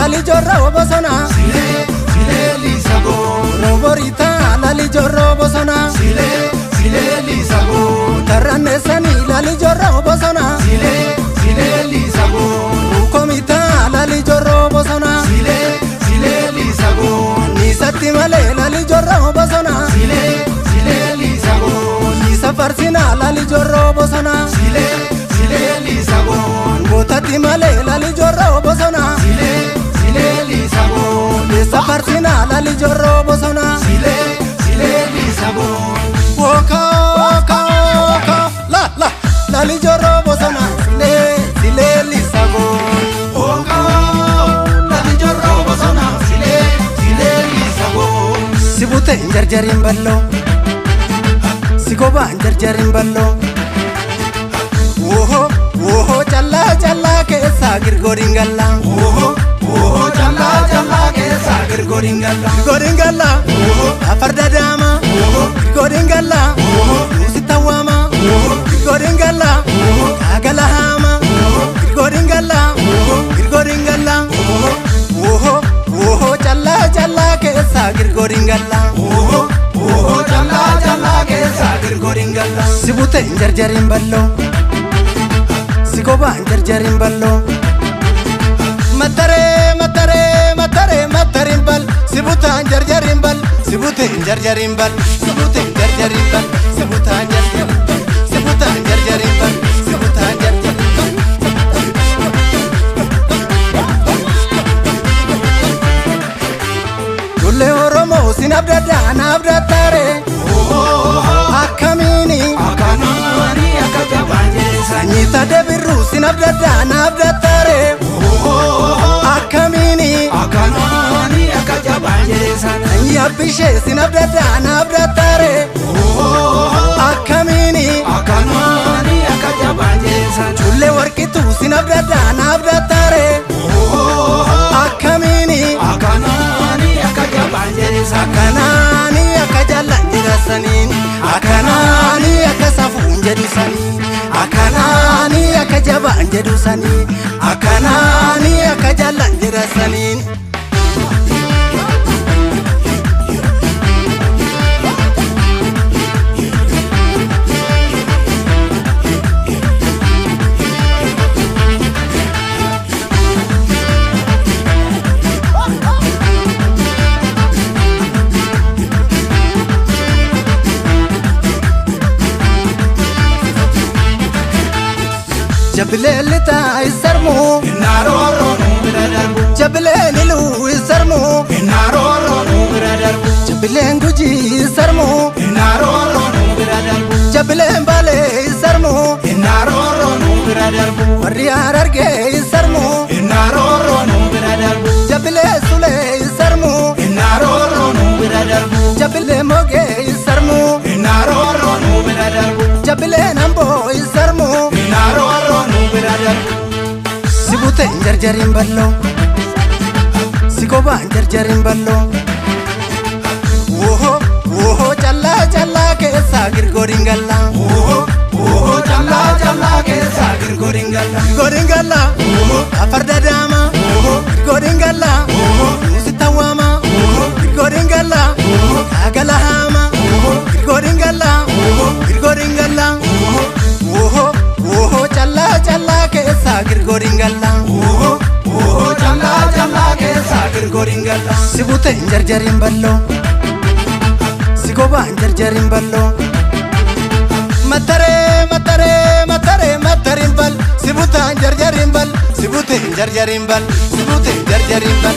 lali jorro bosona Sile, sile lisago. Roborita lali jorro bosona Sile, sile lisago. Tarranesani lali jorro bosona Sile, sile lisago. Komita lali jorro bosona Sile, sile lisago. Nisatti male lali jorro bosona Sile, sile lisago. Nisa farsina lali jorro bosona Sile, sile lisago. Gotatti male lali jorro bosona Sile, sile lisago. Nisa farsina lali jorro bosona Sile, sile lisago. Woka woka la lali jorro bosona sile lisago Oka, lali jorro bosona. Sile, sile lisago. Sibute jarjarin ballo Sigoba jarjarin ballo Woho challa keessa girgoringalla Oho, oho, jalla, jalla, keessa girgoringalla. Girgoringalla afarda dama Girgoringalla musitawama Girgoringalla agala hama Girgoringalla Woho challa keessa girgoringalla Oho, oho, jalla, jalla, keessa girgoringalla. Sibute jarjarin ballo Sigoba jarjarin ballo Matarin bal Sibuta jarjarin bal Sibute jarjarin bal Sibute jarjarin bal Sibuta jarjarin bal Sibuta jarjarin bal Sibuta jarjarin bal Dulle Oromo sinabdatare Akkamini Akkanani akka jabaanjeessa. Sanyita debiru sinabdatare Akkamini Akkanani akka jabaanjeessa. Yabbishe sinabdatare Akkamini Akkanani akka jabaanjeessa. Dulle warqitu sinabdatare Akkamini Akkanani akka jabaanjeessa. Akkanani akka jaallan jirasaniin Akkanani akka safuun jedhu saniin Akkanani akka jabaan jedhu saniin Akkanani akka jaallan jirasaniin Jabile ta isarmu Innarooro nu bira darbu. Jabile nilu isarmu Innarooro nu bira darbu. Jabile guji isarmu Innarooro nu bira darbu. Jabile bale isarmu Innarooro nu bira darbu. Warri Hararge isarmu Innarooro nu bira darbu. Jabile sule isarmu Innarooro nu bira darbu. Jabile moge isarmu Innarooro nu bira darbu. Jabile nambo isarmu Innarooro nu bira darbu. Sibute jarjarin ballo Sigoba jarjarin ballo Woho challa keessa girgoringalla Oho, oho, jalla, jalla, keessa girgoringalla. Girgoringalla afarda dama Girgoringalla musitawama Girgoringalla agala hama Girgoringalla Woho challa keessa girgoringalla Oho, oho, jalla, jalla, keessa girgoringalla. Sibute jarjarin ballo Sigoba jarjarin ballo Matarin bal Sibuta jarjarin bal Sibute jarjarin bal Sibute jarjarin bal